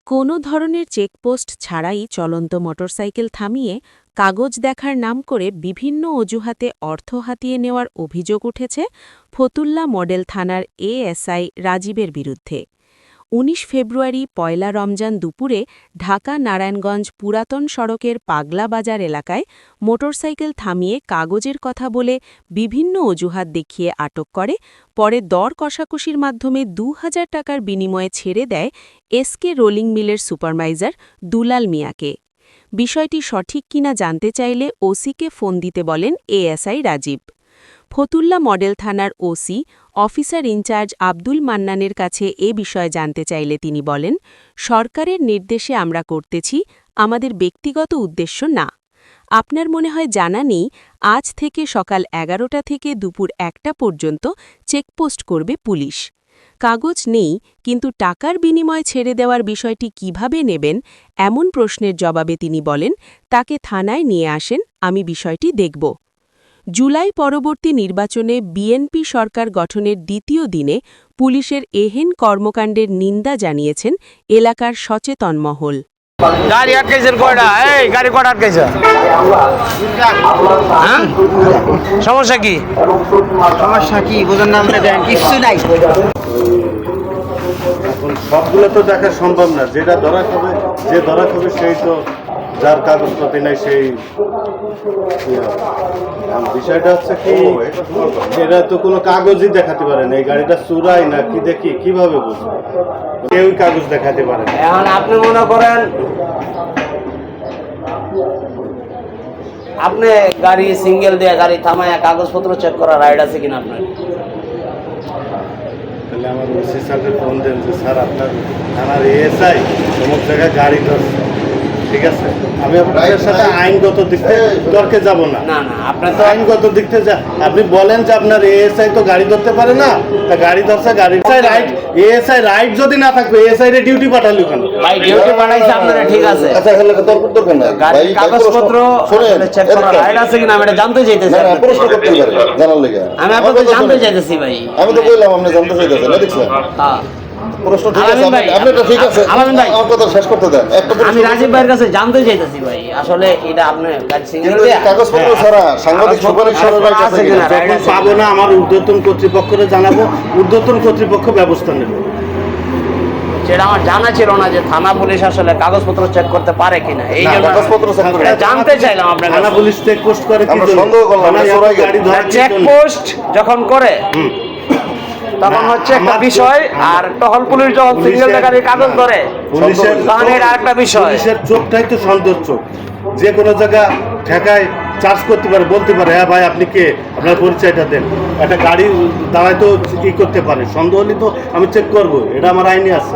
কোনো ধরনের চেকপোস্ট ছাড়াই চলন্ত মোটরসাইকেল থামিয়ে কাগজ দেখার নাম করে বিভিন্ন অজুহাতে অর্থ হাতিয়ে নেওয়ার অভিযোগ উঠেছে ফতুল্লা মডেল থানার এএসআই রাজীবের বিরুদ্ধে। ১৯ ফেব্রুয়ারি পয়লা রমজান দুপুরে ঢাকা নারায়ণগঞ্জ পুরাতন সড়কের পাগলা বাজার এলাকায় মোটরসাইকেল থামিয়ে কাগজের কথা বলে বিভিন্ন অজুহাত দেখিয়ে আটক করে, পরে দর কষাকষির মাধ্যমে ২,০০০ টাকার বিনিময়ে ছেড়ে দেয় এসকে রোলিং মিলের সুপারভাইজার দুলাল মিয়াকে। বিষয়টি সঠিক কিনা জানতে চাইলে ওসিকে ফোন দিতে বলেন এএসআই রাজীব। ফতুল্লা মডেল থানার ওসি অফিসার ইনচার্জ আব্দুল মান্নানের কাছে এ বিষয়ে জানতে চাইলে তিনি বলেন, সরকারের নির্দেশে আমরা করতেছি, আমাদের ব্যক্তিগত উদ্দেশ্য না। আপনার মনে হয় জানা নেই, আজ থেকে সকাল ১১টা থেকে দুপুর ১টা পর্যন্ত চেকপোস্ট করবে পুলিশ। কাগজ নেই, কিন্তু টাকার বিনিময়ে ছেড়ে দেওয়ার বিষয়টি কিভাবে নেবেন, এমন প্রশ্নের জবাবে তিনি বলেন, তাকে থানায় নিয়ে আসেন, আমি বিষয়টি দেখব। জুলাই পরবর্তী নির্বাচনে বিএনপি সরকার গঠনের দ্বিতীয় দিনে পুলিশের এহেন কর্মকাণ্ডের নিন্দা জানিয়েছেন এলাকার সচেতন মহল। গাড়ি আটকাইছেন কয়টা? এই গাড়ি কয়টা আটকাইছে? সমস্যা কি? সমস্যা কি বোঝার নাম দেন, কিছু নাই। এখন সবগুলো তো দেখা সম্ভব না। যেটা ধরা খাবে, যে ধরা খাবে সেই তো, যার কাগজপত্র নাই সেই। বিষয়টা হচ্ছে কি, এরা তো কোনো কাগজই দেখাতে পারে না। এই গাড়িটা চুরাই না কি দেখি কিভাবে বুঝবো? কেউই কাগজ দেখাতে পারে না। এখন আপনি মনে করেন আপনি গাড়ি সিঙ্গেল দিয়ে গাড়ি থামায়া কাগজপত্র চেক করার রাইট আছে কিনা আপনার? তাহলে আমার ওসি স্যারকে ফোন দেন যে স্যার আপনার থানার এএসআই অমুক জায়গায় গাড়ি ধরছে, ঠিক আছে? আমি আপনার সাথে আইনগত দিক থেকে তর্কে যাব না। না না, আপনার তো আইনগত দিক থেকে আপনি বলেন যে আপনার এএসআই তো গাড়ি ধরতে পারে না, তা গাড়ি ধরছে, গাড়ি রাইট। এএসআই রাইট যদি না থাকবে এএসআই রে ডিউটি পাঠালো কেন? ভাই ডিউটি পাঠাইছে আপনারা, ঠিক আছে। আচ্ছা তাহলে তর্ক করবেন না ভাই, কাগজপত্র চেক করার রাইট আছে কিনা আমি এটা জানতে চাইতেছি। না প্রশ্ন করতে পারেন জানার লাগি, আমি আপনাকে জানতে চাইতেছি ভাই। আমি তো কইলাম আপনি জানতে চাইতেছেন না, দেখছেন? হ্যাঁ প্রশ্ন ঠিক আছে, আপনি তো ঠিক আছে, আমার কথা শেষ করতে দেন। আমি রাজীব ভাইয়ের কাছে জানতে চাইতেছি ভাই, আসলে এটা আপনি সিঙ্গেল দিয়ে কাগজপত্র ছাড়া সাংবাদিক সুপারিশ করার রাইট আছে কিনা? যখন পাবো না আমার ঊর্ধ্বতন কর্তৃপক্ষকে জানাবো, ঊর্ধ্বতন কর্তৃপক্ষ ব্যবস্থা নেবে। সেটা আমার জানা ছিল না যে থানা পুলিশ আসলে কাগজপত্র চেক করতে পারে কিনা, এই জন্য কাগজপত্র চেক করে জানতে চাইলাম আপনার থানা পুলিশ চেক পোস্ট করে কি আমরা সন্দেহ করলাম গাড়ি ধরার চেক পোস্ট যখন করে তখন হচ্ছে একটা বিষয়, আর টহল পুলিশ যখন সিঙ্গেল গাড়ির কাগজ করে তখন এটা আরেকটা বিষয়। পুলিশের চোখটাই তো সন্দেহ চোখ, যে কোনো জায়গা ঠেকায় চার্জ করতে পারে, বলতে পারে হ্যাঁ ভাই আপনি কে, আপনার পরিচয়টা দেন। একটা গাড়ি দাঁড়ায় তো ই করতে পারে, সন্দেহ হলে তো আমি চেক করবো, এটা আমার আইনে আছে।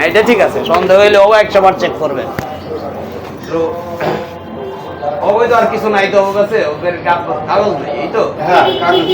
এটা ঠিক আছে, সন্দেহ হইলে ও 100বার চেক করবে। অবৈধ আর কিছু নাই তো ওর কাছে, ওদের কাগজ নেই, এই তো। হ্যাঁ কাগজ